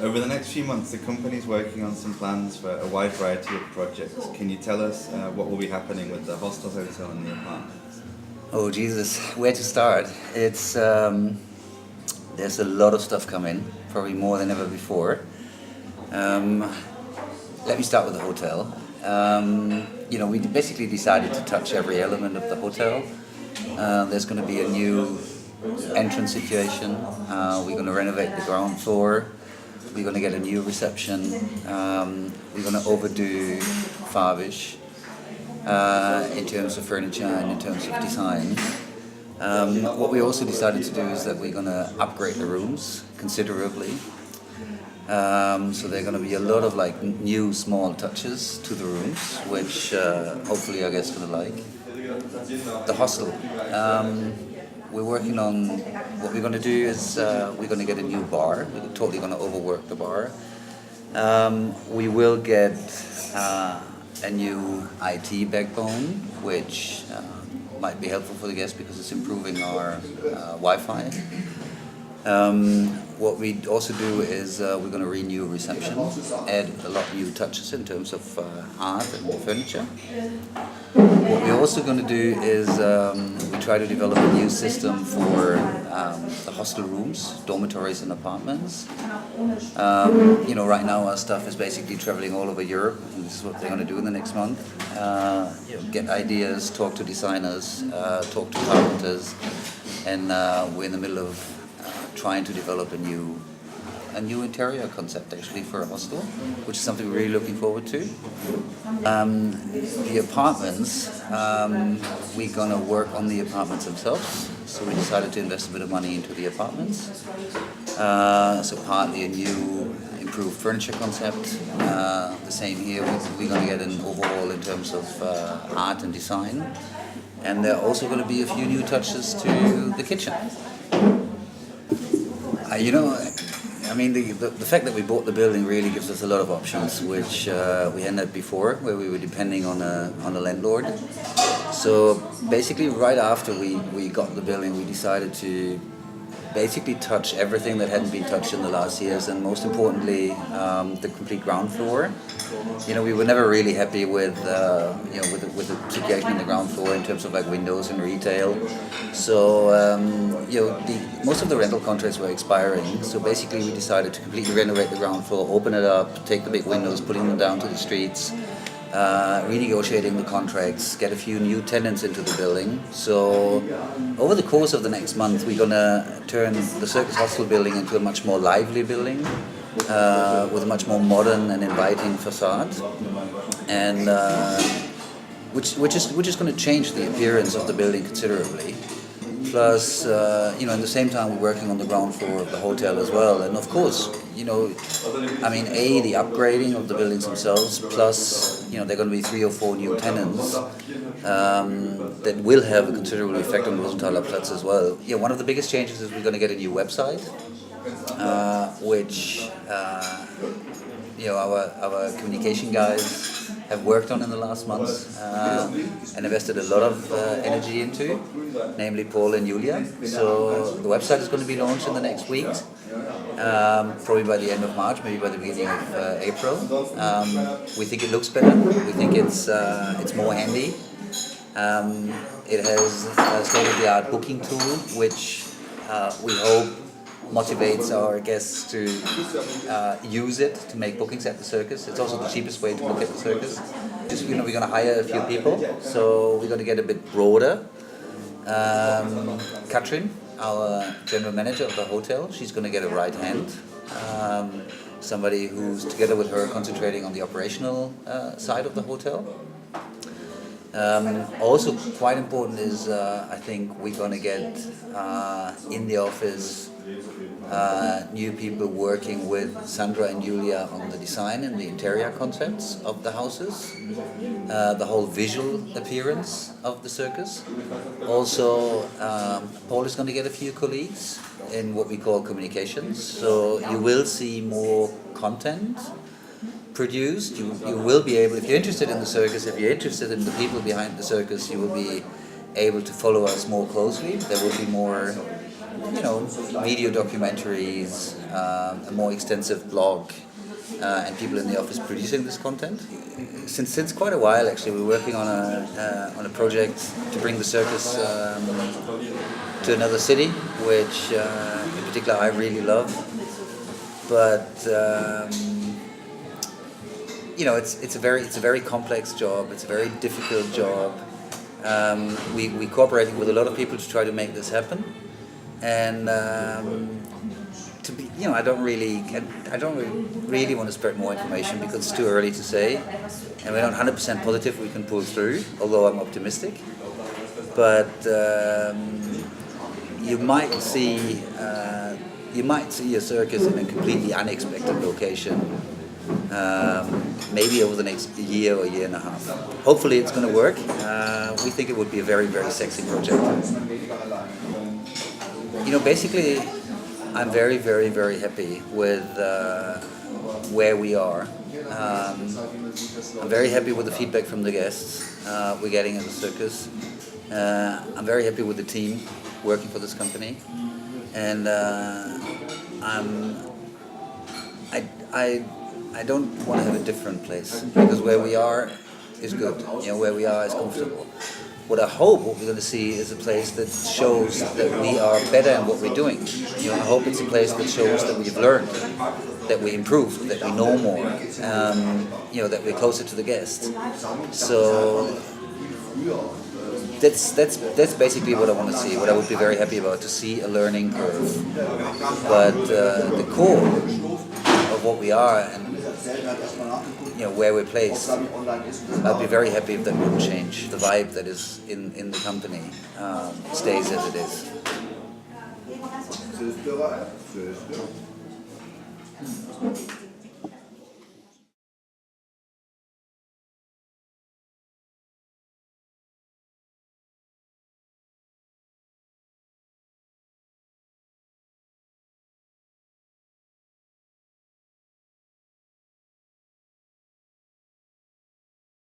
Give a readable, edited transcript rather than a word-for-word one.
Over the next few months, the company's working on some plans for a wide variety of projects. Can you tell us what will be happening with the hostel, hotel, and the apartments? Oh Jesus, where to start? It's there's a lot of stuff coming, probably more than ever before. Let me start with the hotel. We basically decided to touch every element of the hotel. There's going to be a new entrance situation. We're going to renovate the ground floor. We're going to get a new reception. We're going to overdo Farbish in terms of furniture and in terms of design. What we also decided to do is that we're going to upgrade the rooms considerably. So there are going to be a lot of new small touches to the rooms, which hopefully our guests going to like. The hostel. We're working on what we're going to do is we're going to get a new bar. We're totally going to overwork the bar. We will get a new IT backbone, which might be helpful for the guests because it's improving our Wi-Fi. What we also do is we're going to renew reception, add a lot of new touches in terms of art and furniture. What we're also going to do is we try to develop a new system for the hostel rooms, dormitories and apartments. Right now our staff is basically traveling all over Europe, and this is what they're going to do in the next month. Get ideas, talk to designers, talk to carpenters, and we're in the middle of trying to develop a new interior concept actually for a hostel, which is something we're really looking forward to. The apartments, we're going to work on the apartments themselves, so we decided to invest a bit of money into the apartments. So partly a new improved furniture concept. The same here, we're going to get an overhaul in terms of art and design, and there are also going to be a few new touches to the kitchen. The fact that we bought the building really gives us a lot of options, which we hadn't had before, where we were depending on a landlord. So basically, right after we got the building, we decided to basically touch everything that hadn't been touched in the last years, and most importantly, the complete ground floor. We were never really happy with the situation in the ground floor in terms of windows and retail. So most of the rental contracts were expiring. So basically, we decided to completely renovate the ground floor, open it up, take the big windows, putting them down to the streets, renegotiating the contracts, get a few new tenants into the building. So over the course of the next month, we're going to turn the Circus Hostel building into a much more lively building with a much more modern and inviting facade, and which is going to change the appearance of the building considerably. Plus, at the same time, we're working on the ground floor of the hotel as well. And of course, the upgrading of the buildings themselves, plus, there are going to be 3 or 4 new tenants that will have a considerable effect on Rosenthaler Platz as well. One of the biggest changes is we're going to get a new website, which our communication guys have worked on in the last months and invested a lot of energy into, namely Paul and Julia. So the website is going to be launched in the next weeks, probably by the end of March, maybe by the beginning of April. We think it looks better. We think it's more handy. It has a state-of-the-art booking tool, which we hope motivates our guests to use it to make bookings at the circus. It's also the cheapest way to book at the circus. We're going to hire a few people, so we're going to get a bit broader. Katrin, our general manager of the hotel, she's going to get a right hand. Somebody who's together with her concentrating on the operational side of the hotel. Also quite important is I think we're going to get in the office new people working with Sandra and Julia on the design and the interior concepts of the houses, the whole visual appearance of the circus. Also, Paul is going to get a few colleagues in what we call communications, so you will see more content produced. You will be able, if you're interested in the circus, if you're interested in the people behind the circus, you will be able to follow us more closely. There will be more, video documentaries, a more extensive blog, and people in the office producing this content. Since quite a while, actually, we're working on a project to bring the circus to another city, which in particular I really love. But it's a very complex job. It's a very difficult job. We're cooperating with a lot of people to try to make this happen, and I don't really want to spread more information because it's too early to say, and we're not 100% positive we can pull through. Although I'm optimistic, but you might see a circus in a completely unexpected location. Maybe over the next year or year and a half. Hopefully it's going to work. We think it would be a very, very sexy project. Basically, I'm very, very, very happy with where we are. I'm very happy with the feedback from the guests we're getting at the circus. I'm very happy with the team working for this company, and I don't want to have a different place because where we are is good. Where we are is comfortable. What we're going to see is a place that shows that we are better in what we're doing. I hope it's a place that shows that we've learned, that we improved, that we know more, that we're closer to the guests. So that's basically what I want to see. What I would be very happy about, to see a learning curve. But the core of what we are and where we're placed, I'd be very happy if that wouldn't change. The vibe that is in the company stays as it is.